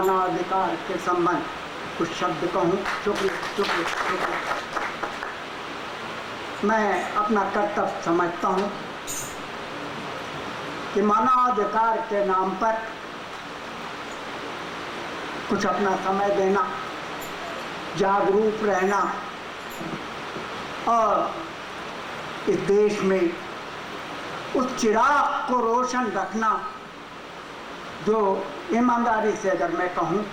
मानवाधिकार के संबंध कुछ शब्द कहूँ। शुक्रिया। मैं अपना कर्तव्य समझता हूँ कि मानवाधिकार के नाम पर कुछ अपना समय देना, जागरूक रहना और इस देश में उस चिराग को रोशन रखना जो ईमानदारी से अगर मैं कहूँ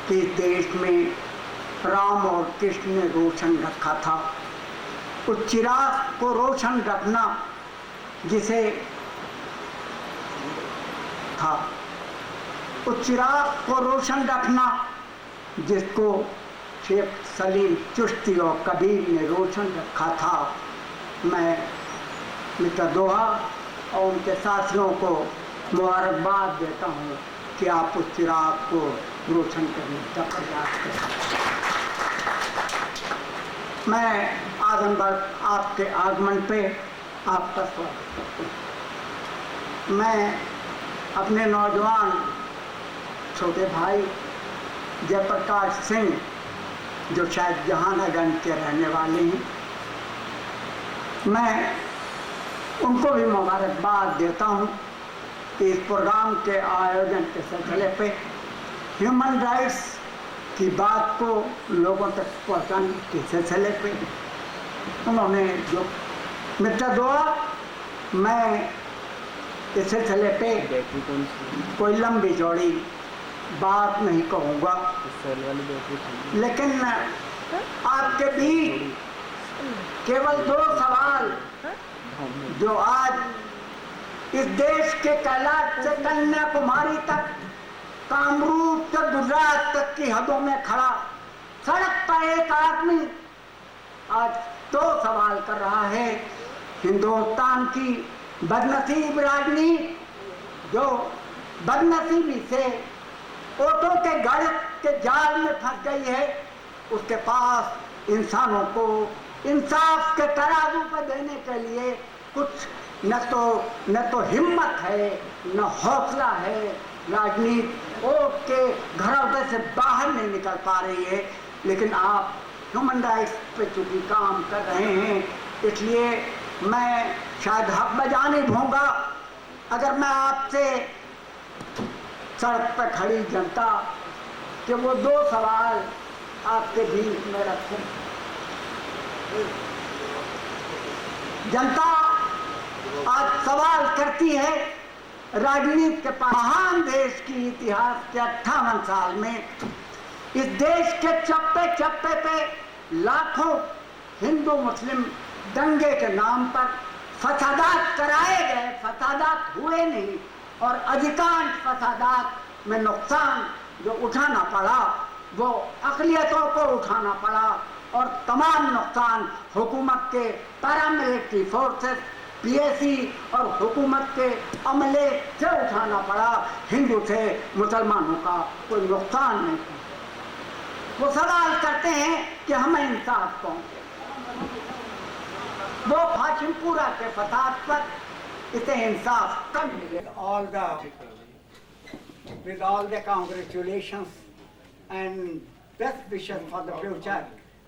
कि इस देश में राम और कृष्ण ने रोशन रखा था, उस चिराग को रोशन रखना जिसे था, उस चिराग को रोशन रखना जिसको शेख सलीम चिश्ती और कबीर ने रोशन रखा था। मैं मिस्टर दोहा और उनके साथियों को मुबारकबाद देता हूँ कि आप उस चिराग को रोशन करने का प्रयास करें। मैं आजमगढ़ आपके आगमन पे आपका स्वागत करता हूँ। मैं अपने नौजवान छोटे भाई जयप्रकाश सिंह, जो शायद जहानागंज के रहने वाले हैं, मैं उनको भी मुबारकबाद देता हूँ इस प्रोग्राम के आयोजन के सिलसिले पे ह्यूमन राइट्स की बात को लोगों तक पहुँचाने के सिलसिले पे उन्होंने जो मिस्टर दोहा, मैं इस सिलसिले पे कोई लंबी चौड़ी बात नहीं कहूँगा, लेकिन आपके बीच केवल 2 सवाल जो आज इस देश के कैलाश से कन्याकुमारी तक, कामरूप से गुजरात तक की हदों में खड़ा सड़क पर एक आदमी आज 2 सवाल कर रहा है। हिंदुस्तान की बदनसीब राजनीति जो बदनसीबी से ओटों के गढ़ के जाल में फंस गई है, उसके पास इंसानों को इंसाफ के तराजू पर देने के लिए कुछ न तो हिम्मत है, न हौसला है। राजनीति ओट के घरौंदे से बाहर नहीं निकल पा रही है, लेकिन आप ह्यूमन राइट्स पे चूंकि काम कर रहे हैं, इसलिए मैं शायद हक बजा नहीं दूंगा अगर मैं आपसे सड़क पर खड़ी जनता कि वो 2 सवाल आपके बीच में रखूं। जनता आज सवाल करती है, राजनीति के महान देश की इतिहास के 58 साल में इस देश के चप्पे चप्पे पे लाखों हिंदू मुस्लिम दंगे के नाम पर फसादात कराए गए, फसादात हुए नहीं, और अधिकांश फसादात में नुकसान जो उठाना पड़ा वो अक़लियतों को उठाना पड़ा, और तमाम नुकसान हुकूमत के पैरामिलिट्री फोर्सेस, पीएसी और हुकूमत के अमले से उठाना पड़ा। हिंदू से मुसलमानों का कोई नुकसान नहीं। वो सवाल करते हैं कि हमें इंसाफ कौन दे। वो फाशिमपुरा के फसाद पर इसे इंसाफ कब मिलेगा। With all the congratulations and best wishes for the future.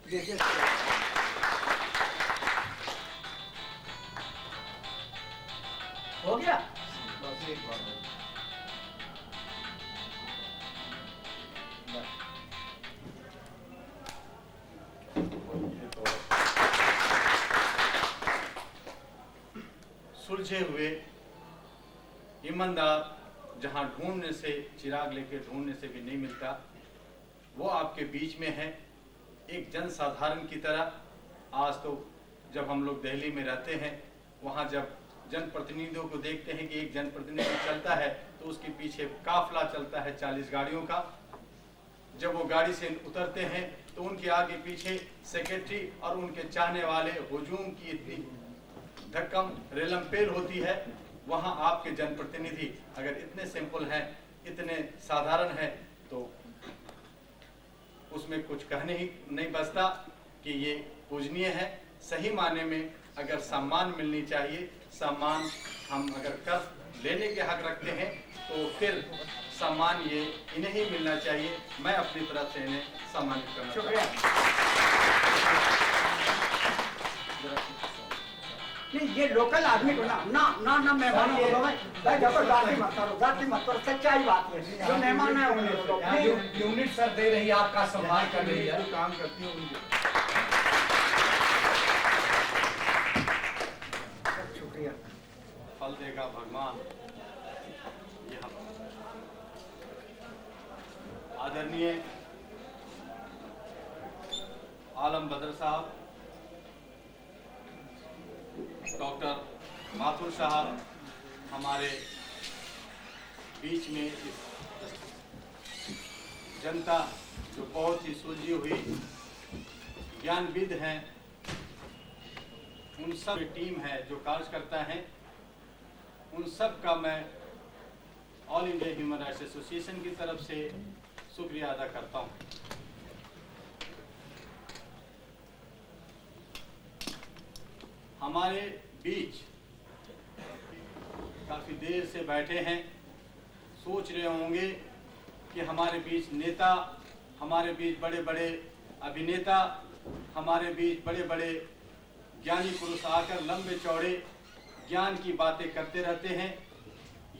This is हो गया। सुलझे हुए ईमानदार जहां ढूंढने से, चिराग लेके ढूंढने से भी नहीं मिलता, वो आपके बीच में है एक जनसाधारण की तरह। आज तो जब हम लोग दिल्ली में रहते हैं, वहां जब जनप्रतिनिधियों को देखते हैं कि एक जनप्रतिनिधि चलता है तो उसके पीछे काफिला चलता है 40 गाड़ियों का। जब वो गाड़ी से उतरते हैं तो उनके आगे पीछे सेक्रेटरी और उनके चाहने वाले हुजूम की इतनी धक्कम रेलमपेल होती है। वहां आपके जनप्रतिनिधि अगर इतने सिंपल हैं, इतने साधारण हैं, तो उसमें कुछ कहने ही नहीं बचता कि ये पूजनीय है। सही माने में अगर सम्मान मिलनी चाहिए, सम्मान हम अगर कर लेने के हक रखते हैं, तो फिर सम्मान ये इन्हें ही मिलना चाहिए। मैं अपनी तरफ से इन्हें सम्मानित करना शुक्रिया। नहीं, ये लोकल आदमी को ना मेहमानों को भाई देखो, जाति मत करो, सच्चाई बात है। जो मेहमान है उन्हें यूनिट सर दे रही है, आपका सम्मान कर रही है, काम करती हूँ उनके। शुक्रिया। फल देगा भगवान। यहाँ आदरणीय आलम बदर साहब, डॉक्टर माथुर साहब हमारे बीच में इस जनता जो बहुत ही सुलझी हुई ज्ञानविद हैं, उन सब टीम है जो कार्यकर्ता हैं, उन सब का मैं all India human rights association की तरफ से शुक्रिया अदा करता हूं। हमारे बीच काफी देर से बैठे हैं, सोच रहे होंगे कि हमारे बीच नेता, हमारे बीच बड़े बड़े अभिनेता, हमारे बीच बड़े बड़े ज्ञानी पुरुष आकर लंबे चौड़े ज्ञान की बातें करते रहते हैं।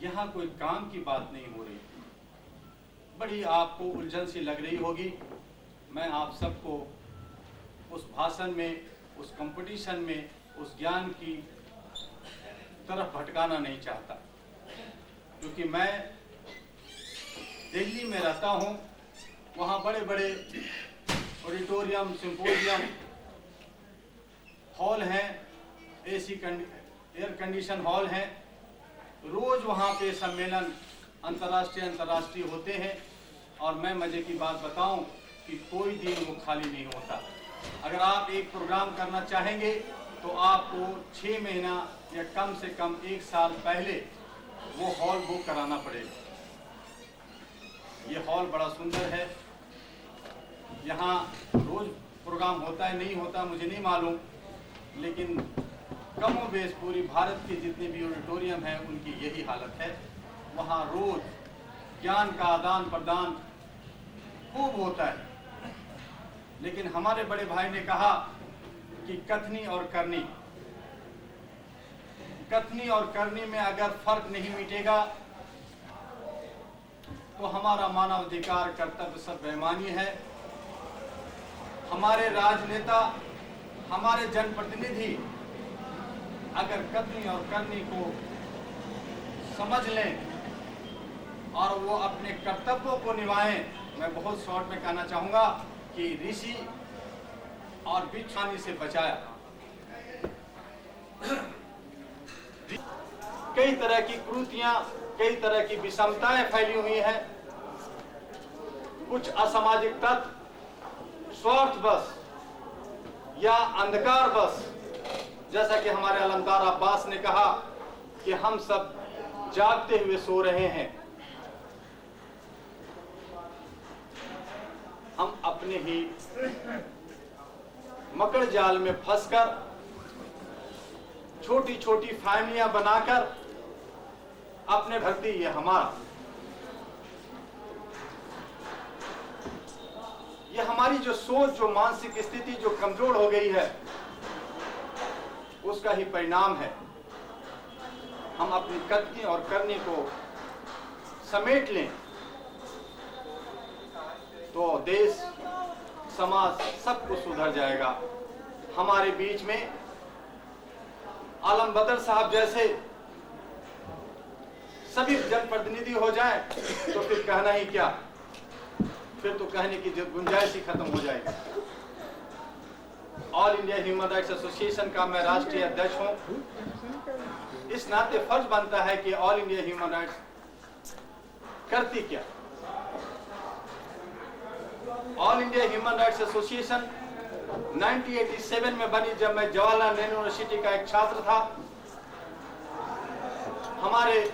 यहाँ कोई काम की बात नहीं हो रही। बड़ी आपको उलझन सी लग रही होगी। मैं आप सबको उस भाषण में, उस कंपटीशन में, उस ज्ञान की तरफ भटकाना नहीं चाहता, क्योंकि मैं दिल्ली में रहता हूँ। वहाँ बड़े बड़े ऑडिटोरियम, सिंपोजियम हॉल हैं, एयर कंडीशन हॉल हैं। रोज वहाँ पे सम्मेलन अंतर्राष्ट्रीय होते हैं, और मैं मजे की बात बताऊं कि कोई दिन वो खाली नहीं होता। अगर आप एक प्रोग्राम करना चाहेंगे तो आपको 6 महीना या कम से कम 1 साल पहले वो हॉल बुक कराना पड़ेगा। ये हॉल बड़ा सुंदर है। यहाँ रोज प्रोग्राम होता है, नहीं होता मुझे नहीं मालूम, लेकिन कमो बेश पूरी भारत के जितने भी ऑडिटोरियम हैं उनकी यही हालत है। वहाँ रोज ज्ञान का आदान प्रदान खूब होता है। लेकिन हमारे बड़े भाई ने कहा कि कथनी और करनी में अगर फर्क नहीं मिटेगा तो हमारा मानवाधिकार कर्तव्य सब बेईमानी है। हमारे राजनेता, हमारे जनप्रतिनिधि अगर कथनी और करनी को समझ लें और वो अपने कर्तव्यों को निभाएं, मैं बहुत शॉर्ट में कहना चाहूंगा कि ऋषि और बिच्छानी से बचाया। कई तरह की कुरीतियां, कई तरह की विषमताएं फैली हुई हैं। कुछ असामाजिक तत्व स्वार्थवश या अंधकारवश, जैसा कि हमारे अलमदार अब्बास ने कहा कि हम सब जागते हुए सो रहे हैं। हम अपने ही मकड़ जाल में फंसकर छोटी छोटी फैमिलियां बनाकर अपने भरती ये हमारा, ये हमारी जो सोच, जो मानसिक स्थिति जो कमजोर हो गई है, उसका ही परिणाम है। हम अपनी कथनी और करनी को समेट लें तो देश, समाज सब कुछ सुधर जाएगा। हमारे बीच में आलम बदर साहब जैसे सभी जनप्रतिनिधि हो जाए तो फिर कहना ही क्या, फिर तो कहने की गुंजाइश ही खत्म हो जाएगी। All India human rights association का मैं राष्ट्रीय अध्यक्ष हूं। इस नाते फर्ज बनता है कि ऑल इंडिया ह्यूमन राइट्स करती क्या। All India human rights association 1987 में बनी, जब मैं जवाहरलाल नेहरू यूनिवर्सिटी का एक छात्र था। हमारे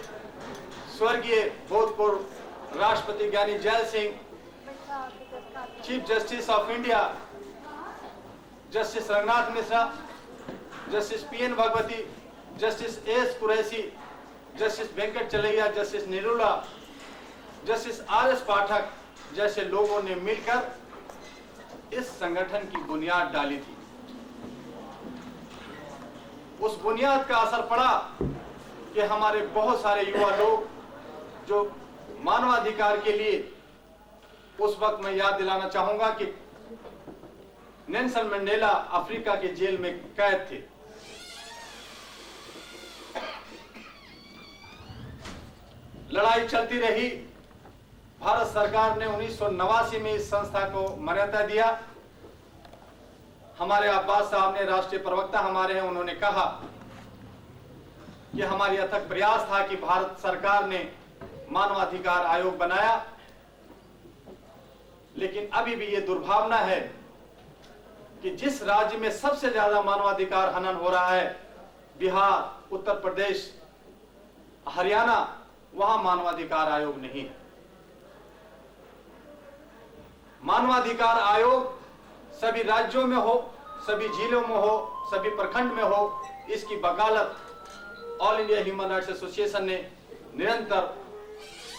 स्वर्गीय भूतपूर्व राष्ट्रपति Giani Zail Singh, chief justice of India justice Ranganath Mishra, justice PN Bhagwati, justice S Qureshi, justice Venkat Chelaiah, justice Nirula, justice RS Pathak जैसे लोगों ने मिलकर इस संगठन की बुनियाद डाली थी। उस बुनियाद का असर पड़ा कि हमारे बहुत सारे युवा लोग जो मानवाधिकार के लिए, उस वक्त मैं याद दिलाना चाहूंगा कि नेल्सन मंडेला अफ्रीका के जेल में कैद थे। लड़ाई चलती रही। भारत सरकार ने 1989 में इस संस्था को मान्यता दिया। हमारे अब्बास साहब ने, राष्ट्रीय प्रवक्ता हमारे हैं, उन्होंने कहा कि हमारी अथक प्रयास था कि भारत सरकार ने मानवाधिकार आयोग बनाया, लेकिन अभी भी ये दुर्भावना है कि जिस राज्य में सबसे ज्यादा मानवाधिकार हनन हो रहा है, बिहार, उत्तर प्रदेश, हरियाणा, वहां मानवाधिकार आयोग नहीं है। मानवाधिकार आयोग सभी राज्यों में हो, सभी जिलों में हो, सभी प्रखंड में हो, इसकी वकालत all India human rights association ने निरंतर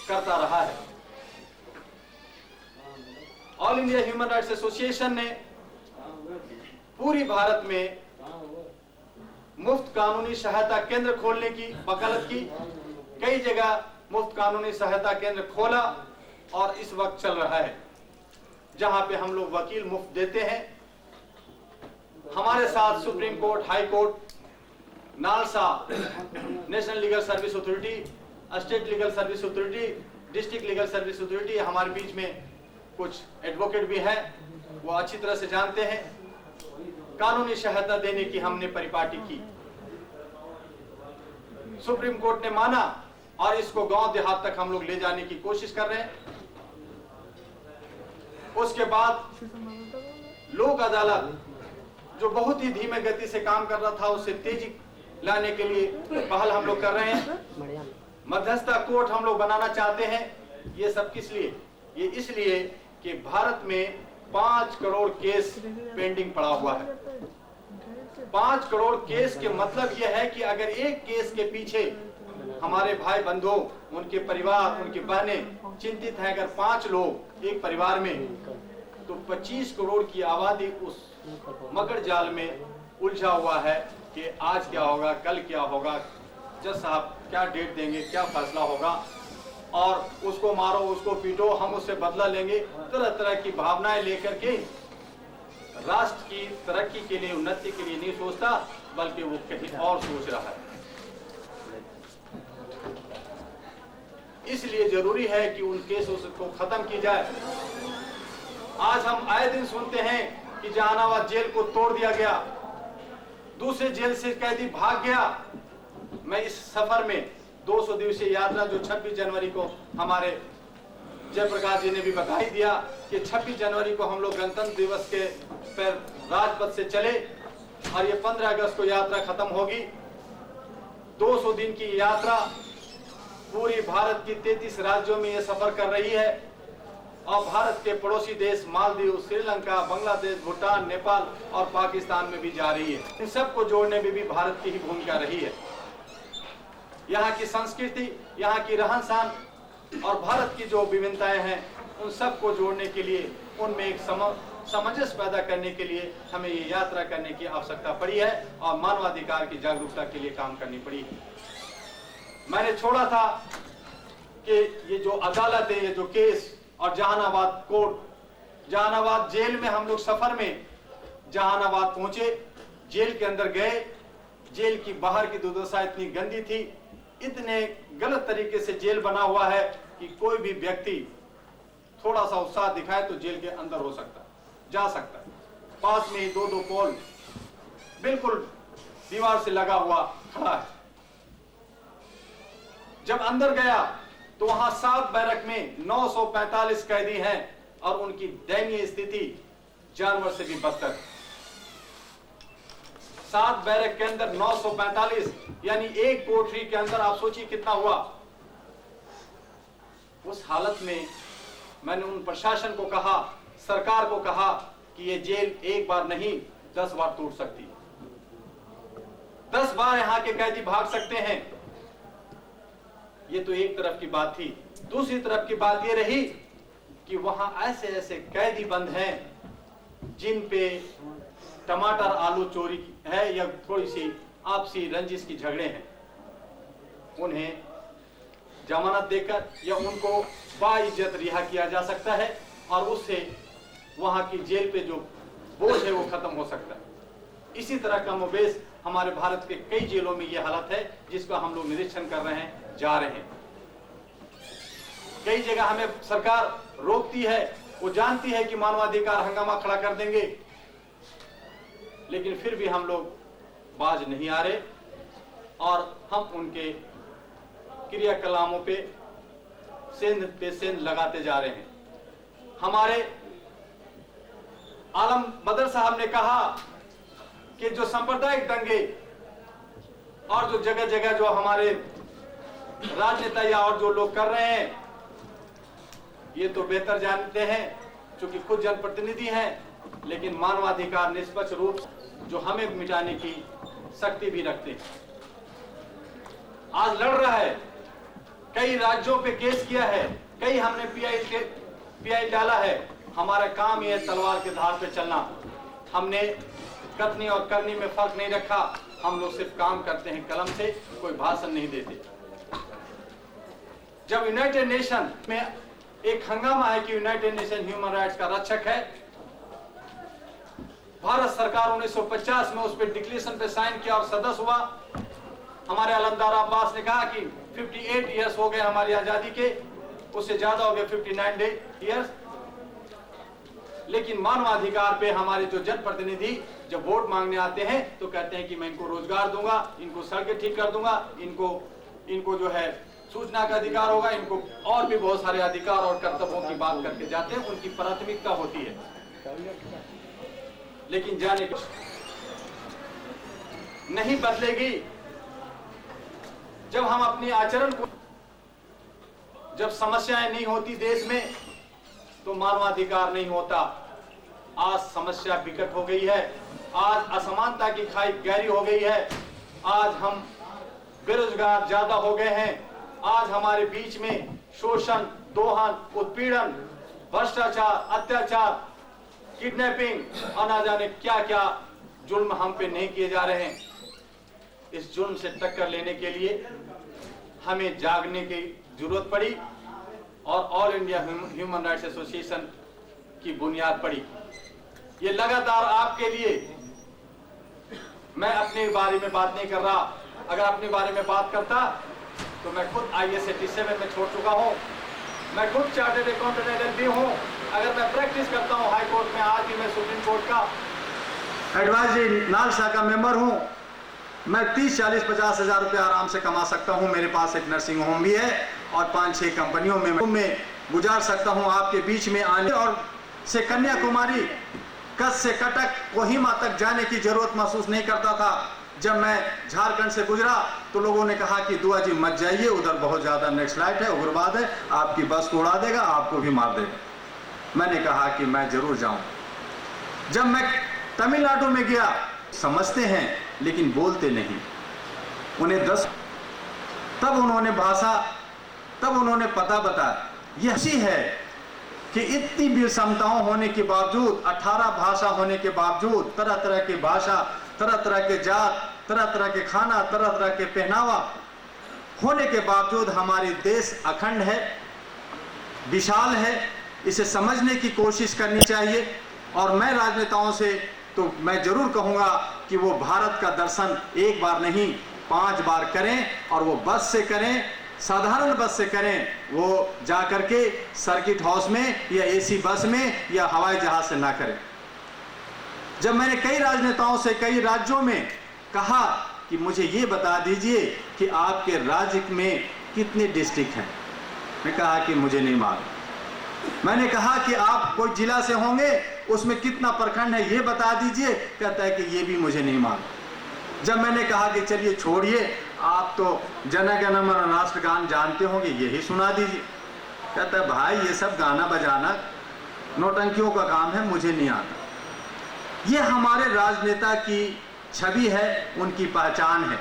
करता रहा है। All India human rights association ने पूरी भारत में मुफ्त कानूनी सहायता केंद्र खोलने की वकालत की। कई जगह मुफ्त कानूनी सहायता केंद्र खोला और इस वक्त चल रहा है, जहां पे हम लोग वकील मुफ्त देते हैं। हमारे साथ supreme court, high court, NALSA, national legal service authority, state legal service authority, district legal service authority, हमारे बीच में कुछ एडवोकेट भी हैं, वो अच्छी तरह से जानते हैं। कानूनी सहायता देने की हमने परिपाटी की। सुप्रीम कोर्ट ने माना और इसको गांव देहात तक हम लोग ले जाने की कोशिश कर रहे हैं। उसके बाद लोक अदालत, जो बहुत ही धीमे गति से काम कर रहा था, उसे तेजी लाने के लिए पहल हम लोग कर रहे हैं। मध्यस्थता कोर्ट हम लोग बनाना चाहते हैं। ये सब किस लिए? ये इसलिए कि भारत में 5 करोड़ केस पेंडिंग पड़ा हुआ है। 5 करोड़ केस के मतलब यह है कि अगर एक केस के पीछे हमारे भाई बंधु, उनके परिवार, उनकी बहनें चिंतित हैं, अगर 5 लोग एक परिवार में, तो 25 करोड़ की आबादी उस मगर जाल में उलझा हुआ है कि आज क्या होगा, कल क्या होगा, जज साहब क्या डेट देंगे, क्या फैसला होगा, और उसको मारो, उसको पीटो, हम उससे बदला लेंगे। तरह तरह की भावनाएं लेकर के राष्ट्र की तरक्की के लिए, उन्नति के लिए नहीं सोचता, बल्कि वो कहीं और सोच रहा है। इसलिए जरूरी है कि उन केसों को खत्म की जाए। आज हम आए दिन सुनते हैं कि जहानाबाद जेल को तोड़ दिया गया, दूसरे जेल से कैदी भाग गया। मैं इस सफर में 200 दिवसीय यात्रा, जो 26 जनवरी को हमारे जयप्रकाश जी ने भी बधाई दिया कि 26 जनवरी को हम लोग गणतंत्र दिवस के पर राजपथ से चले और ये 15 अगस्त को यात्रा खत्म होगी। 200 दिन की यात्रा पूरी भारत की 33 राज्यों में ये सफर कर रही है और भारत के पड़ोसी देश मालदीव, श्रीलंका, बांग्लादेश, भूटान, नेपाल और पाकिस्तान में भी जा रही है। इन सबको जोड़ने में भी भारत की ही भूमिका रही है। यहाँ की संस्कृति, यहाँ की रहन सहन और भारत की जो विभिन्नताएं हैं, उन सबको जोड़ने के लिए, उनमें एक सामंजस्य पैदा करने के लिए हमें ये यात्रा करने की आवश्यकता पड़ी है और मानवाधिकार की जागरूकता के लिए काम करनी पड़ी है। मैंने छोड़ा था कि ये जो अदालत है, ये जो केस और जहानाबाद कोर्ट, जहानाबाद जेल में हम लोग सफर में जहानाबाद पहुंचे, जेल के अंदर गए। जेल की बाहर की दुर्दशा इतनी गंदी थी, इतने गलत तरीके से जेल बना हुआ है कि कोई भी व्यक्ति थोड़ा सा उत्साह दिखाए तो जेल के अंदर हो सकता है, जा सकता है। पास में ही 2-2 पोल बिल्कुल दीवार से लगा हुआ खड़ा है। जब अंदर गया तो वहां 7 बैरक में 945 कैदी हैं और उनकी दयनीय स्थिति जानवर से भी बदतर है। 7 बैरक के अंदर 945, यानी एक कोठरी के अंदर आप सोचिए कितना हुआ। उस हालत में मैंने उन प्रशासन को कहा, सरकार को कहा कि ये जेल एक बार नहीं 10 बार टूट सकती है। 10 बार यहां के कैदी भाग सकते हैं। ये तो एक तरफ की बात थी। दूसरी तरफ की बात ये रही कि वहां ऐसे ऐसे कैदी बंद हैं जिन पे टमाटर आलू चोरी है या थोड़ी सी आपसी रंजिश की झगड़े हैं, उन्हें जमानत देकर या उनको बाइज्जत रिहा किया जा सकता है और उससे वहां की जेल पे जो बोझ है वो खत्म हो सकता है। इसी तरह का मुबेश हमारे भारत के कई जेलों में ये हालत है जिसका हम लोग निरीक्षण कर रहे हैं, जा रहे हैं। कई जगह हमें सरकार रोकती है, वो जानती है कि मानवाधिकार हंगामा खड़ा कर देंगे, लेकिन फिर भी हम लोग बाज नहीं आ रहे और हम उनके क्रियाकलापों पे सेंध लगाते जा रहे हैं। हमारे आलम बदर साहब ने कहा कि जो सांप्रदायिक दंगे और जो जगह जगह जो हमारे राजनेता या और जो लोग कर रहे हैं, ये तो बेहतर जानते हैं क्योंकि खुद जनप्रतिनिधि हैं, लेकिन मानवाधिकार निष्पक्ष रूप जो हमें मिटाने की शक्ति भी रखते हैं। आज लड़ रहा है, कई राज्यों पे केस किया है, कई हमने पीआई डाला है। हमारा काम ये तलवार के धार पे चलना। हमने कथनी और करनी में फर्क नहीं रखा, हम लोग सिर्फ काम करते हैं कलम से, कोई भाषण नहीं देते। जब यूनाइटेड नेशन में एक हंगामा है कि यूनाइटेड नेशन ह्यूमन राइट्स का रक्षक है, भारत सरकार 1950 में उस पर डिक्लेरेशन पे साइन किया और सदस्य हुआ। हमारे अलमदार अब्बास ने कहा कि 58 इयर्स हो गए हमारी आजादी के, उससे ज्यादा हो गए 59 इयर्स, लेकिन मानवाधिकार पे हमारे जो जनप्रतिनिधि जब वोट मांगने आते हैं तो कहते हैं कि मैं इनको रोजगार दूंगा, इनको सड़कें ठीक कर दूंगा, इनको जो है सूचना का अधिकार होगा, इनको और भी बहुत सारे अधिकार और कर्तव्यों की बात करके जाते हैं। उनकी प्राथमिकता होती है, लेकिन जाने नहीं बदलेगी। जब हम अपने आचरण को, जब समस्याएं नहीं होती देश में तो मानवाधिकार नहीं होता। आज समस्या विकट हो गई है, आज असमानता की खाई गहरी हो गई है, आज हम बेरोजगार ज्यादा हो गए हैं, आज हमारे बीच में शोषण, दोहन, उत्पीड़न, भ्रष्टाचार, अत्याचार, किडनैपिंग और ना जाने क्या क्या जुल्म हम पे नहीं किए जा रहे हैं। इस जुल्म से टक्कर लेने के लिए हमें जागने की जरूरत पड़ी और all India human rights association की बुनियाद पड़ी। ये लगातार आपके लिए, मैं अपने बारे में बात नहीं कर रहा, अगर अपने बारे में बात करता तो मैं खुद IAS 87 में छोड़ चुका हूं, मैं खुद चार्टर्ड अकाउंटेंट LLB हूं, अगर मैं प्रैक्टिस करता हूं हाई कोर्ट में, आज भी मैं सुप्रीम कोर्ट का एडवाइजरी नालसा का मेंबर हूं, मैं 30, 40, 50 हजार रुपये आराम से कमा सकता हूं। मेरे पास एक नर्सिंग होम भी है और 5-6 कंपनियों में गुजार सकता हूं। आपके बीच में आने और से कन्याकुमारी, कच्छ से कटक, कोहिमा तक जाने की जरूरत महसूस नहीं करता था। जब मैं झारखंड से गुजरा तो लोगों ने कहा कि दुआ जी मत जाइए, उधर बहुत ज्यादा नक्सलाइट है, उग्रवाद है, आपकी बस को उड़ा देगा, आपको भी मार देगा। मैंने कहा कि मैं जरूर जाऊं। जब मैं तमिलनाडु में गया, समझते हैं लेकिन बोलते नहीं, उन्हें 10, तब उन्होंने भाषा, तब उन्होंने पता बताया। यह ऐसी है कि इतनी विषमताओं होने के बावजूद, 18 भाषा होने के बावजूद, तरह तरह की भाषा, तरह तरह के जात, तरह तरह के खाना, तरह तरह के पहनावा होने के बावजूद हमारी देश अखंड है, विशाल है। इसे समझने की कोशिश करनी चाहिए। और मैं राजनेताओं से तो मैं जरूर कहूंगा कि वो भारत का दर्शन एक बार नहीं 5 बार करें, और वो बस से करें, साधारण बस से करें, वो जा करके सर्किट हाउस में या AC बस में या हवाई जहाज से ना करें। जब मैंने कई राजनेताओं से कई राज्यों में कहा कि मुझे ये बता दीजिए कि आपके राज्य में कितने डिस्ट्रिक्ट हैं, मैं कहा कि मुझे नहीं मालूम। मैंने कहा कि आप कोई जिला से होंगे, उसमें कितना प्रखंड है ये बता दीजिए, कहता है कि ये भी मुझे नहीं मालूम। जब मैंने कहा कि चलिए छोड़िए, आप तो जन गण मन राष्ट्रगान जानते होंगे, यही सुना दीजिए, कहता है भाई ये सब गाना बजाना नौटंकियों का काम है, मुझे नहीं आता। ये हमारे राजनेता की छवि है, उनकी पहचान है।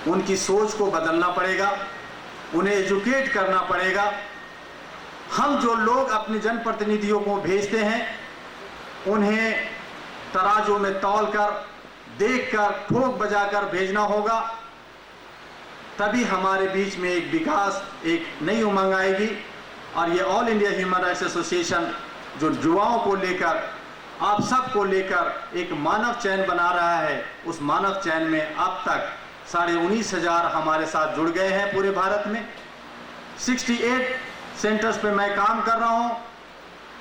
उनकी सोच को बदलना पड़ेगा। उन्हें एजुकेट करना पड़ेगा। हम जो लोग अपने जनप्रतिनिधियों को भेजते हैं उन्हें तराजू में तौलकर, देखकर, ठोक बजाकर भेजना होगा, तभी हमारे बीच में एक विकास, एक नई उमंग आएगी। और ये all India human rights association जो युवाओं को लेकर, आप सबको लेकर एक मानव चैन बना रहा है, उस मानव चैन में अब तक 19,500 हमारे साथ जुड़ गए हैं पूरे भारत में। 68 सेंटर्स पे मैं काम कर रहा हूं।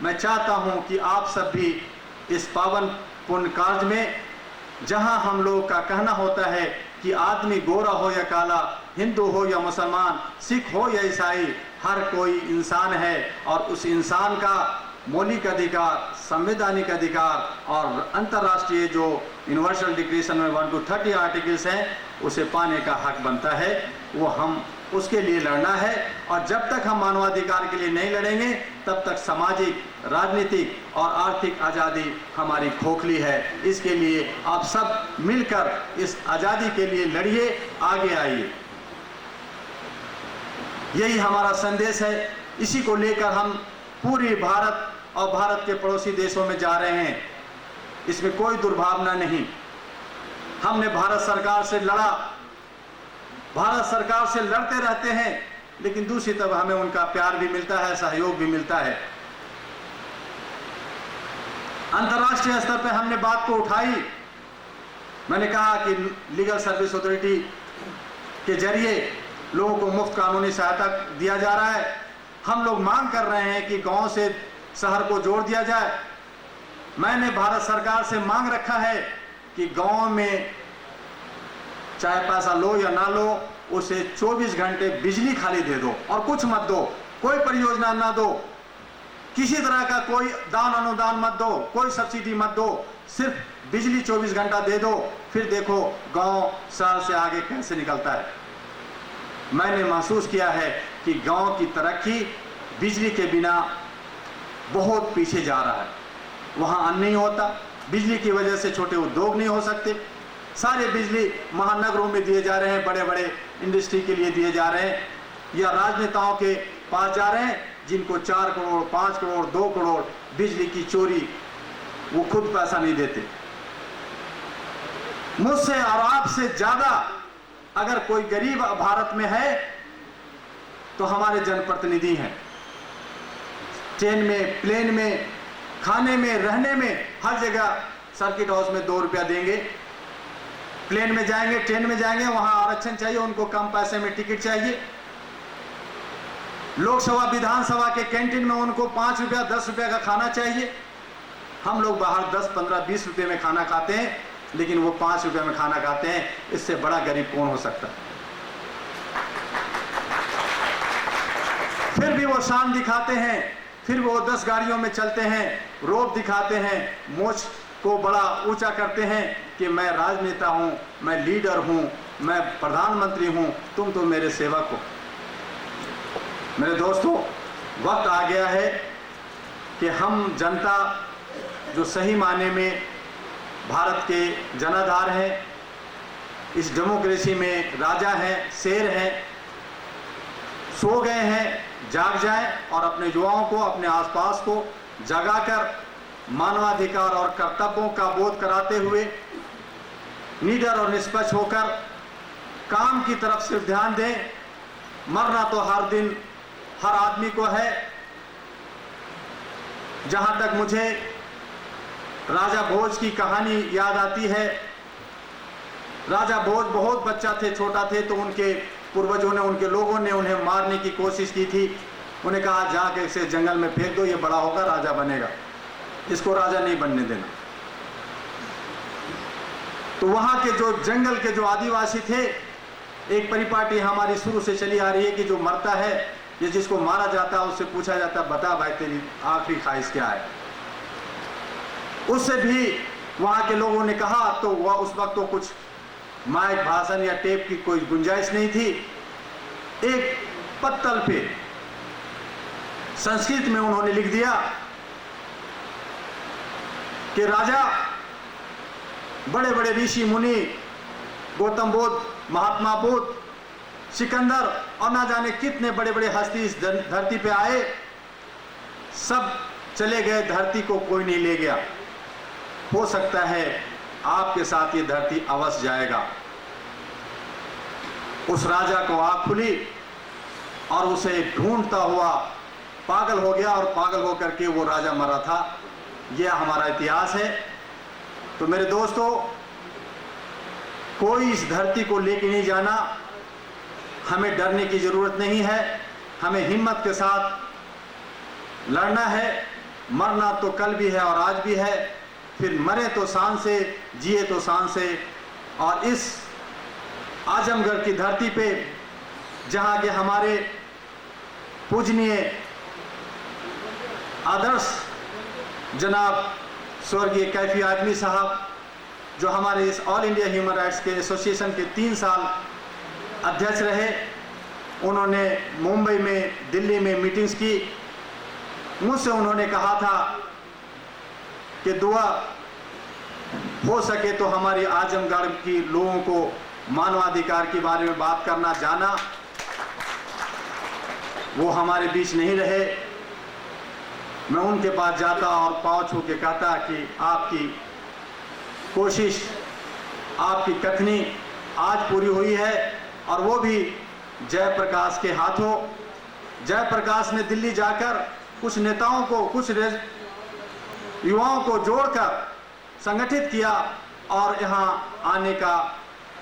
मैं चाहता हूं कि आप सब भी इस पावन पुण्य कार्य में, जहां हम लोग का कहना होता है कि आदमी गोरा हो या काला, हिंदू हो या मुसलमान, सिख हो या ईसाई, हर कोई इंसान है और उस इंसान का मौलिक अधिकार, संवैधानिक अधिकार और अंतर्राष्ट्रीय जो यूनिवर्सल डिक्लेरेशन में 1 to 30 आर्टिकल्स हैं उसे पाने का हक बनता है। वो हम उसके लिए लड़ना है और जब तक हम मानवाधिकार के लिए नहीं लड़ेंगे तब तक सामाजिक, राजनीतिक और आर्थिक आज़ादी हमारी खोखली है। इसके लिए आप सब मिलकर इस आज़ादी के लिए लड़िए, आगे आइए। यही हमारा संदेश है। इसी को लेकर हम पूरी भारत और भारत के पड़ोसी देशों में जा रहे हैं। इसमें कोई दुर्भावना नहीं। हमने भारत सरकार से लड़ा, भारत सरकार से लड़ते रहते हैं, लेकिन दूसरी तरफ हमें उनका प्यार भी मिलता है, सहयोग भी मिलता है। अंतर्राष्ट्रीय स्तर पर हमने बात को उठाई। मैंने कहा कि लीगल सर्विस अथॉरिटी के जरिए लोगों को मुफ्त कानूनी सहायता दिया जा रहा है। हम लोग मांग कर रहे हैं कि गांव से शहर को जोड़ दिया जाए। मैंने भारत सरकार से मांग रखा है कि गांव में चाहे पैसा लो या ना लो, उसे 24 घंटे बिजली खाली दे दो और कुछ मत दो, कोई परियोजना ना दो, किसी तरह का कोई दान अनुदान मत दो, कोई सब्सिडी मत दो, सिर्फ बिजली 24 घंटा दे दो। फिर देखो गांव शहर से आगे कैसे निकलता है। मैंने महसूस किया है कि गांव की तरक्की बिजली के बिना बहुत पीछे जा रहा है। वहां अन्न नहीं होता, बिजली की वजह से छोटे उद्योग नहीं हो सकते। सारे बिजली महानगरों में दिए जा रहे हैं, बड़े बड़े इंडस्ट्री के लिए दिए जा रहे हैं या राजनेताओं के पास जा रहे हैं जिनको 4 करोड़, 5 करोड़, 2 करोड़ बिजली की चोरी, वो खुद पैसा नहीं देते। मुझसे और आपसे ज्यादा अगर कोई गरीब भारत में है तो हमारे जनप्रतिनिधि हैं। ट्रेन में, प्लेन में, खाने में, रहने में, हर जगह सर्किट हाउस में 2 रुपया देंगे। प्लेन में जाएंगे, ट्रेन में जाएंगे, वहां आरक्षण चाहिए, उनको कम पैसे में टिकट चाहिए। लोकसभा, विधानसभा के कैंटीन में उनको 5 रुपया, 10 रुपया का खाना चाहिए। हम लोग बाहर 10, 15, 20 रुपये में खाना खाते हैं, लेकिन वो 5 रुपये में खाना खाते हैं। इससे बड़ा गरीब कौन हो सकता है? फिर भी वो शान दिखाते हैं, फिर वो 10 गाड़ियों में चलते हैं, रोब दिखाते हैं, मोच को बड़ा ऊंचा करते हैं कि मैं राजनेता हूं, मैं लीडर हूं, मैं प्रधानमंत्री हूं, तुम तो मेरे सेवक हो। मेरे दोस्तों, वक्त आ गया है कि हम जनता जो सही मायने में भारत के जनाधार हैं, इस डेमोक्रेसी में राजा हैं, शेर हैं, सो गए हैं, जाग जाएं और अपने युवाओं को, अपने आसपास को जगाकर मानवाधिकार और कर्तव्यों का बोध कराते हुए निडर और निष्पक्ष होकर काम की तरफ सिर्फ ध्यान दें। मरना तो हर दिन हर आदमी को है। जहां तक मुझे राजा भोज की कहानी याद आती है, राजा भोज बहुत बच्चा थे, छोटा थे, तो उनके पूर्वजों ने, उनके लोगों ने उन्हें मारने की कोशिश की थी। उन्हें कहा जाके इसे जंगल में फेंक दो, ये बड़ा होगा राजा बनेगा, इसको राजा नहीं बनने देना। तो वहां के जो जंगल के जो आदिवासी थे, एक परिपाटी हमारी शुरू से चली आ रही है कि जो मरता है या जिसको मारा जाता है उससे पूछा जाता है, बता भाई तेरी आखिरी ख्वाहिश क्या है। उससे भी वहां के लोगों ने कहा, तो वह उस वक्त तो कुछ माइक, भाषण या टेप की कोई गुंजाइश नहीं थी। एक पत्तल पे संस्कृत में उन्होंने लिख दिया कि राजा, बड़े बड़े ऋषि मुनि, गौतम बुद्ध, महात्मा बुद्ध, सिकंदर और ना जाने कितने बड़े बड़े हस्ती इस धरती पे आए, सब चले गए, धरती को कोई नहीं ले गया। हो सकता है आपके साथ ये धरती अवश्य जाएगा। उस राजा को आँख खुली और उसे ढूंढता हुआ पागल हो गया, और पागल होकर के वो राजा मरा था। यह हमारा इतिहास है। तो मेरे दोस्तों, कोई इस धरती को लेके नहीं जाना, हमें डरने की जरूरत नहीं है। हमें हिम्मत के साथ लड़ना है। मरना तो कल भी है और आज भी है, फिर मरे तो शान से, जिए तो शान से। और इस आजमगढ़ की धरती पे जहाँ के हमारे पूजनीय आदर्श जनाब स्वर्गीय कैफी आजमी साहब, जो हमारे इस ऑल इंडिया ह्यूमन राइट्स के एसोसिएशन के 3 साल अध्यक्ष रहे, उन्होंने मुंबई में, दिल्ली में मीटिंग्स की। मुझसे उन्होंने कहा था कि दुआ हो सके तो हमारी आजमगढ़ की लोगों को मानवाधिकार के बारे में बात करना जाना। वो हमारे बीच नहीं रहे। मैं उनके पास जाता और पाँव छू के कहता कि आपकी कोशिश, आपकी कथनी आज पूरी हुई है, और वो भी जयप्रकाश के हाथों। जयप्रकाश ने दिल्ली जाकर कुछ नेताओं को, कुछ युवाओं को जोड़कर संगठित किया और यहाँ आने का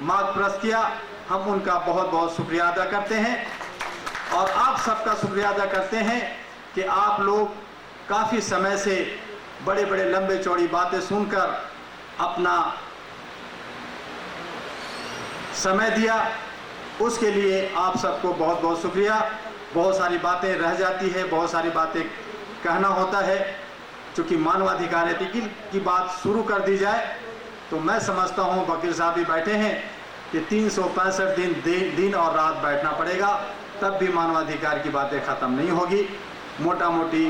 मार्ग प्रशस्त किया। हम उनका बहुत बहुत शुक्रिया अदा करते हैं, और आप सबका शुक्रिया अदा करते हैं कि आप लोग काफ़ी समय से बड़े बड़े लंबे चौड़ी बातें सुनकर अपना समय दिया। उसके लिए आप सबको बहुत बहुत शुक्रिया। बहुत सारी बातें रह जाती है, बहुत सारी बातें कहना होता है। चूँकि मानवाधिकार की बात शुरू कर दी जाए तो मैं समझता हूँ, वकील साहब भी बैठे हैं, कि 365 दिन और रात बैठना पड़ेगा, तब भी मानवाधिकार की बातें ख़त्म नहीं होगी। मोटा मोटी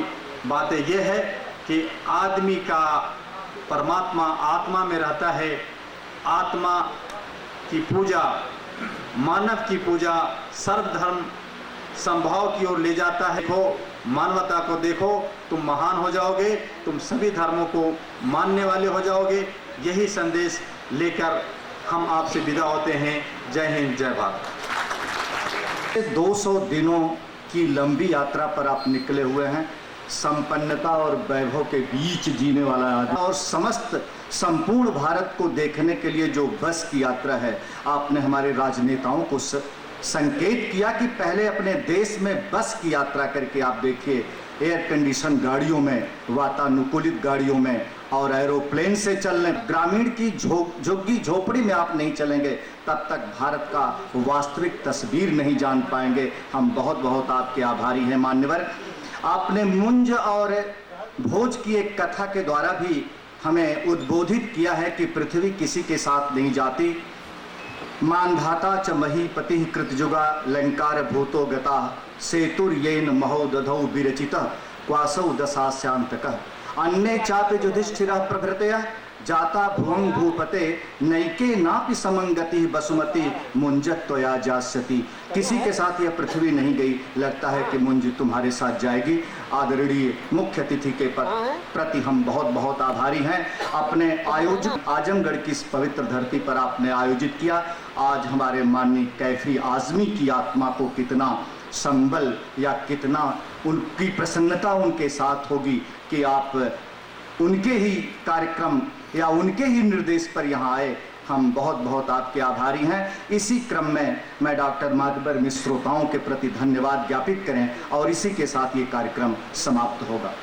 बातें ये है कि आदमी का परमात्मा आत्मा में रहता है। आत्मा की पूजा, मानव की पूजा सर्वधर्म संभाव की ओर ले जाता है। देखो, मानवता को देखो, तुम महान हो जाओगे, तुम सभी धर्मों को मानने वाले हो जाओगे। यही संदेश लेकर हम आपसे विदा होते हैं। जय हिंद, जय भारत। 200 दिनों की लंबी यात्रा पर आप निकले हुए हैं। संपन्नता और वैभव के बीच जीने वाला आदमी, और समस्त संपूर्ण भारत को देखने के लिए जो बस की यात्रा है, आपने हमारे राजनेताओं को संकेत किया कि पहले अपने देश में बस की यात्रा करके आप देखिए, एयर कंडीशन गाड़ियों में, वातानुकूलित गाड़ियों में, और एरोप्लेन से चलने, ग्रामीण की झुग्गी झोपड़ी में आप नहीं चलेंगे, तब तक भारत का वास्तविक तस्वीर नहीं जान पाएंगे। हम बहुत बहुत आपके आभारी हैं मान्यवर। आपने मुंज और भोज की एक कथा के द्वारा भी हमें उद्बोधित किया है कि पृथ्वी किसी के साथ नहीं जाती। मानधाता च महीपति कृतजुगा लंकार भूतो गता सेतुर्येन महोदधौ विरचितः क्वासौ दशास्यांतकः अन्ये चापि युधिष्ठिरः प्रभृतयः जाता भुवं भूपते नैके नापि समंगति वसुमति मुंजत्वया जास्यति। किसी के साथ यह पृथ्वी नहीं गई, लगता है कि मुंज तुम्हारे साथ जाएगी। आदरणीय मुख्य अतिथि के प्रति हम बहुत बहुत आभारी हैं। अपने आयोजित आजमगढ़ की इस पवित्र धरती पर आपने आयोजित किया। आज हमारे माननीय कैफी आजमी की आत्मा को कितना संबल या कितना उनकी प्रसन्नता उनके साथ होगी कि आप उनके ही कार्यक्रम या उनके ही निर्देश पर यहाँ आए। हम बहुत बहुत आपके आभारी हैं। इसी क्रम में मैं डॉक्टर मातबर मिश्र श्रोताओं के प्रति धन्यवाद ज्ञापित करें, और इसी के साथ ये कार्यक्रम समाप्त होगा।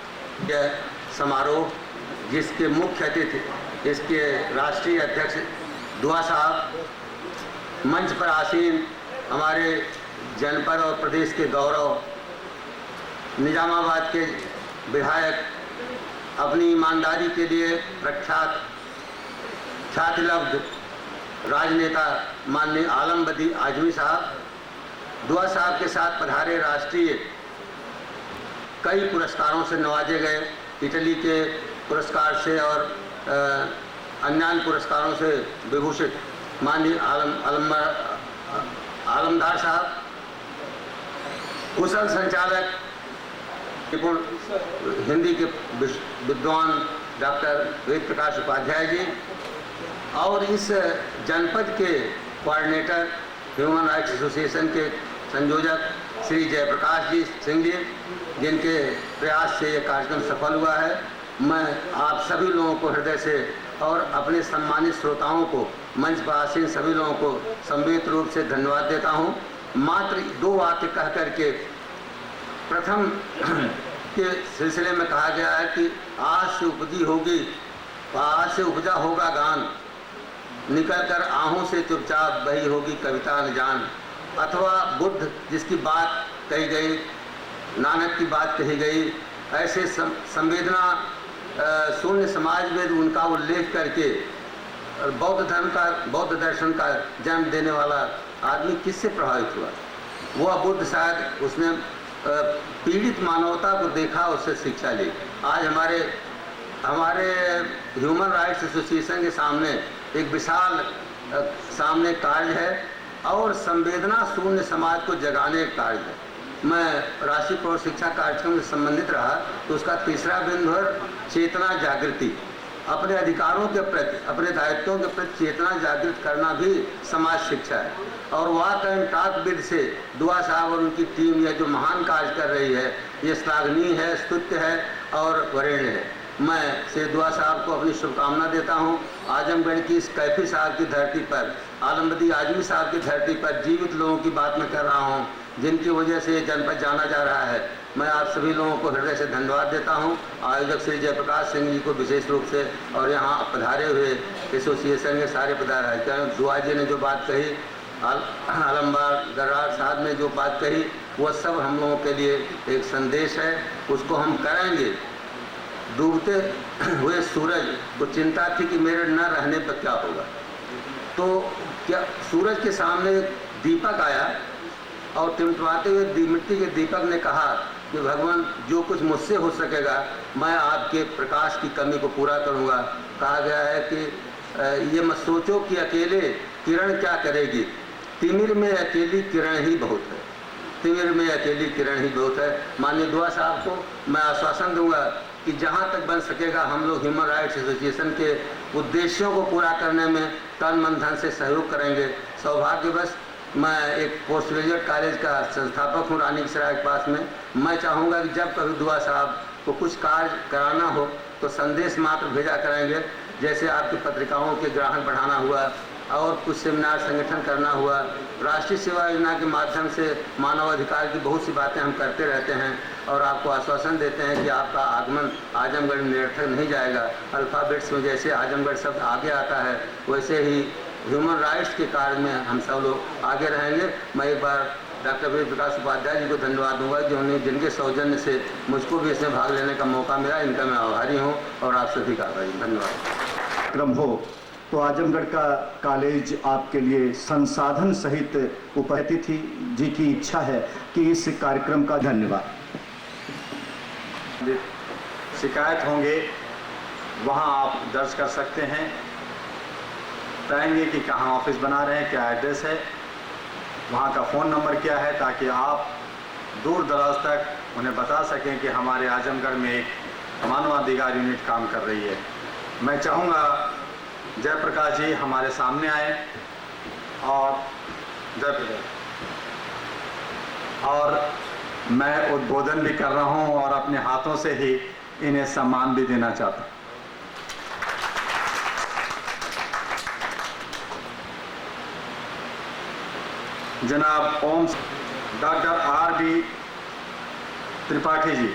यह समारोह जिसके मुख्य अतिथि इसके राष्ट्रीय अध्यक्ष दुआ साहब, मंच पर आसीन हमारे जनपद और प्रदेश के गौरव निजामाबाद के विधायक, अपनी ईमानदारी के लिए प्रख्यात ख्यातिलब्ध राजनेता माननीय आलम बदी आजमी साहब, दुआ साहब के साथ पधारे राष्ट्रीय कई पुरस्कारों से नवाजे गए, इटली के पुरस्कार से और अन्य पुरस्कारों से विभूषित माननीय आलमदार साहब, कुशल संचालक निपुण हिंदी के विद्वान डॉक्टर वेद प्रकाश उपाध्याय जी और इस जनपद के कोऑर्डिनेटर ह्यूमन राइट्स एसोसिएशन के संयोजक श्री जयप्रकाश जी सिंह जी, जिनके प्रयास से ये कार्यक्रम सफल हुआ है। मैं आप सभी लोगों को हृदय से और अपने सम्मानित श्रोताओं को, मंच पर आसीन सभी लोगों को संवेद रूप से धन्यवाद देता हूँ। मात्र 2 वाक्य कह करके प्रथम के सिलसिले में कहा गया है कि आज से उपजा होगा गान, निकल कर आहूं से चुपचाप बही होगी कविता अनजान। अथवा बुद्ध जिसकी बात कही गई, नानक की बात कही गई, ऐसे संवेदना शून्य समाजवेद उनका उल्लेख करके बौद्ध दर्शन का जन्म देने वाला आदमी किससे प्रभावित हुआ? वह बुद्ध शायद उसने पीड़ित मानवता को देखा, उससे शिक्षा ली। आज हमारे ह्यूमन राइट्स एसोसिएशन के सामने एक विशाल सामने कार्य है और संवेदना शून्य समाज को जगाने का कार्य है। मैं राष्ट्रीय प्रौढ़ शिक्षा कार्यक्रम से संबंधित रहा तो उसका तीसरा बिंदु है चेतना जागृति। अपने अधिकारों के प्रति, अपने दायित्वों के प्रति चेतना जागृत करना भी समाज शिक्षा है। और वाक एंड टॉक विद से दुआ साहब और उनकी टीम यह जो महान कार्य कर रही है, ये श्लाघनीय है, स्तुत्य है और वरेण्य है। मैं से दुआ साहब को अपनी शुभकामना देता हूँ। आजमगढ़ की इस कैफी साहब की धरती पर, आलमबदी आजमी साहब की धरती पर जीवित लोगों की बात मैं कर रहा हूँ, जिनकी वजह से जनपद जाना जा रहा है। मैं आप सभी लोगों को हृदय से धन्यवाद देता हूँ। आयोजक श्री जयप्रकाश सिंह जी को विशेष रूप से, और यहाँ पधारे हुए एसोसिएशन के सारे पदाधिकारियों, दुआ जी ने जो बात कही, आलमबार दरार साहब ने जो बात कही, वो सब हम लोगों के लिए एक संदेश है। उसको हम करेंगे। डूबते हुए सूरज को चिंता थी कि मेरे न रहने पर क्या होगा, तो क्या सूरज के सामने दीपक आया और टिमटिमाते हुए मिट्टी के दीपक ने कहा कि भगवान जो कुछ मुझसे हो सकेगा मैं आपके प्रकाश की कमी को पूरा करूंगा। कहा गया है कि ये मत सोचो कि अकेले किरण क्या करेगी, तिमिर में अकेली किरण ही बहुत है, तिमिर में अकेली किरण ही बहुत है। माननीय दुआ साहब को मैं आश्वासन दूंगा कि जहाँ तक बन सकेगा हम लोग ह्यूमन राइट्स एसोसिएशन के उद्देश्यों को पूरा करने में तन मन धन से सहयोग करेंगे। सौभाग्यवश मैं एक पोस्ट ग्रेजुएट कॉलेज का संस्थापक हूँ रानी की सराय के पास में। मैं चाहूँगा कि जब कभी दुआ साहब को कुछ कार्य कराना हो तो संदेश मात्र भेजा करेंगे, जैसे आपकी पत्रिकाओं के ग्राहक बढ़ाना हुआ और कुछ सेमिनार संगठन करना हुआ। राष्ट्रीय सेवा योजना के माध्यम से मानव अधिकार की बहुत सी बातें हम करते रहते हैं और आपको आश्वासन देते हैं कि आपका आगमन आजमगढ़ में निरर्थक नहीं जाएगा। अल्फ़ाबेट्स में जैसे आजमगढ़ शब्द आगे आता है, वैसे ही ह्यूमन राइट्स के कार्य में हम सब लोग आगे रहेंगे। मैं एक बार डॉक्टर वेद प्रकाश उपाध्याय जी को धन्यवाद दूंगा जिनके सौजन्य से मुझको भी इसमें भाग लेने का मौका मिला। इनका मैं आभारी हूँ और आप सभी का आभारी। धन्यवाद। क्रम हो तो आजमगढ़ का कॉलेज आपके लिए संसाधन सहित अतिथि जी की इच्छा है कि इस कार्यक्रम का धन्यवाद। शिकायत होंगे वहाँ आप दर्ज कर सकते हैं, बताएंगे कि कहाँ ऑफिस बना रहे हैं, क्या एड्रेस है, वहाँ का फ़ोन नंबर क्या है, ताकि आप दूर दराज तक उन्हें बता सकें कि हमारे आजमगढ़ में एक मानवाधिकार यूनिट काम कर रही है। मैं चाहूँगा जयप्रकाश जी हमारे सामने आए और मैं उद्बोधन भी कर रहा हूँ और अपने हाथों से ही इन्हें सम्मान भी देना चाहता हूँ। जनाब ओम डॉक्टर R.B. त्रिपाठी जी,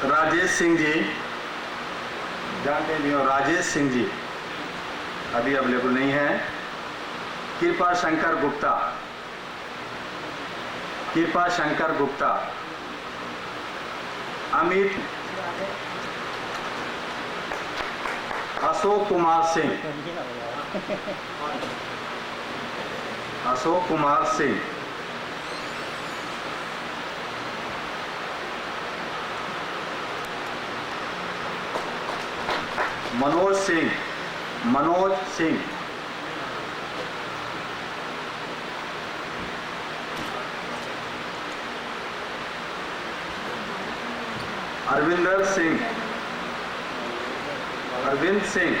राजेश सिंह जी, जानते भी हो राजेश सिंह जी अभी अवेलेबल नहीं है। कृपा शंकर गुप्ता, कृपा शंकर गुप्ता, अमित, अशोक कुमार सिंह, अशोक कुमार सिंह, मनोज सिंह, मनोज सिंह, अरविंदर सिंह, अरविंद सिंह,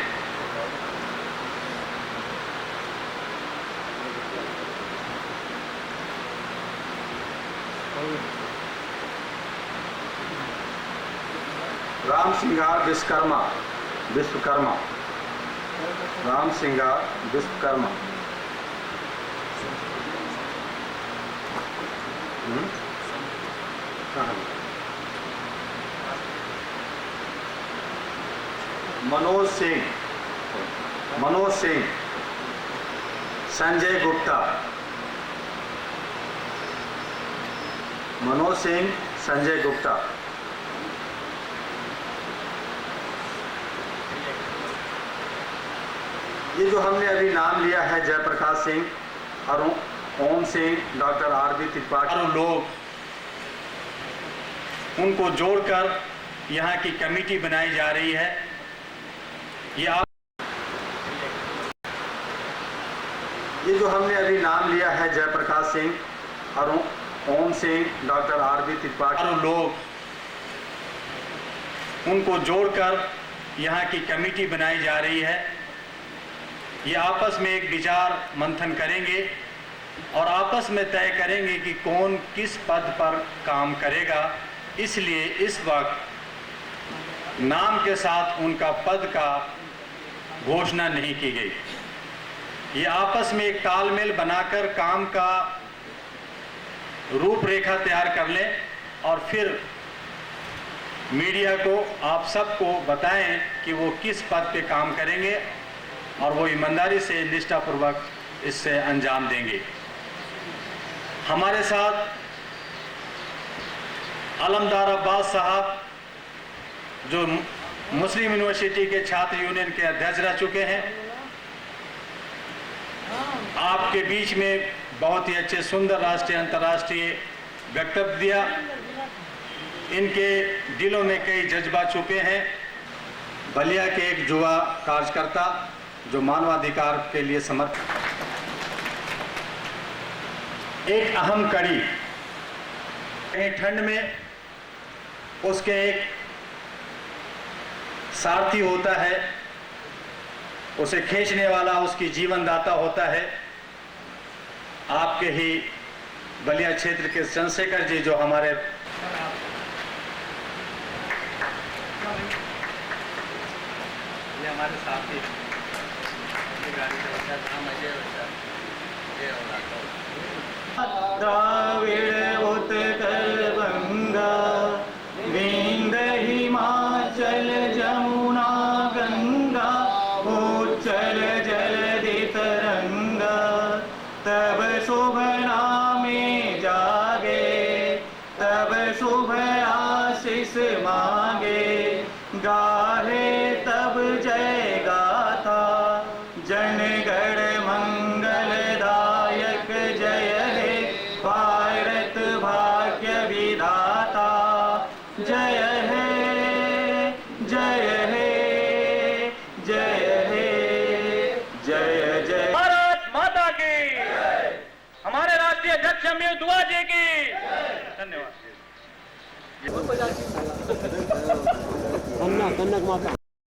राम सिंगार विश्वकर्मा, विश्वकर्मा, राम सिंगार विश्वकर्मा, मनोज सिंह, मनोज सिंह, संजय गुप्ता, मनोज सिंह, संजय गुप्ता, ये जो हमने अभी नाम लिया है जयप्रकाश सिंह और ओम सिंह, डॉक्टर आर.बी. त्रिपाठी, लोग उनको जोड़कर यहाँ की कमेटी बनाई जा रही है। ये जो हमने अभी नाम लिया है जयप्रकाश सिंह और ओम सिंह, डॉक्टर आर.बी. त्रिपाठी, लोग उनको जोड़कर यहाँ की कमेटी बनाई जा रही है। ये आपस में एक विचार मंथन करेंगे और आपस में तय करेंगे कि कौन किस पद पर काम करेगा। इसलिए इस वक्त नाम के साथ उनका पद का घोषणा नहीं की गई। ये आपस में एक तालमेल बनाकर काम का रूपरेखा तैयार कर लें और फिर मीडिया को आप सबको बताएं कि वो किस पद पे काम करेंगे और वो ईमानदारी से निष्ठापूर्वक इससे अंजाम देंगे। हमारे साथ अलमदार अब्बास साहब जो मुस्लिम यूनिवर्सिटी के छात्र यूनियन के अध्यक्ष रह चुके हैं, आपके बीच में बहुत ही अच्छे सुंदर राष्ट्रीय अंतर्राष्ट्रीय वक्तव्य दिया। इनके दिलों में कई जज्बा छुपे हैं। बलिया के एक युवा कार्यकर्ता जो मानवाधिकार के लिए समर्पित, एक अहम कड़ी कहीं ठंड में उसके एक सारथी होता है, उसे खींचने वाला उसकी जीवनदाता होता है। आपके ही बलिया क्षेत्र के चंद्रशेखर जी जो हमारे साथी द्राविड़ उत्कल बंगा विंध्य हिमाचल जमुना गंगा उच्चल जलधि तरंगा तब शुभ नामे जागे तब शुभ आशीष मांगे गाहे तब जय गाथा जनगण मंगलदायक जय हे भारत भाग्य विधाता जय हे जय हे जय हे जय जय भारत माता की, हमारे राष्ट्रीय अध्यक्ष अमीर दुआ जी की धन्यवाद। कन्नक माता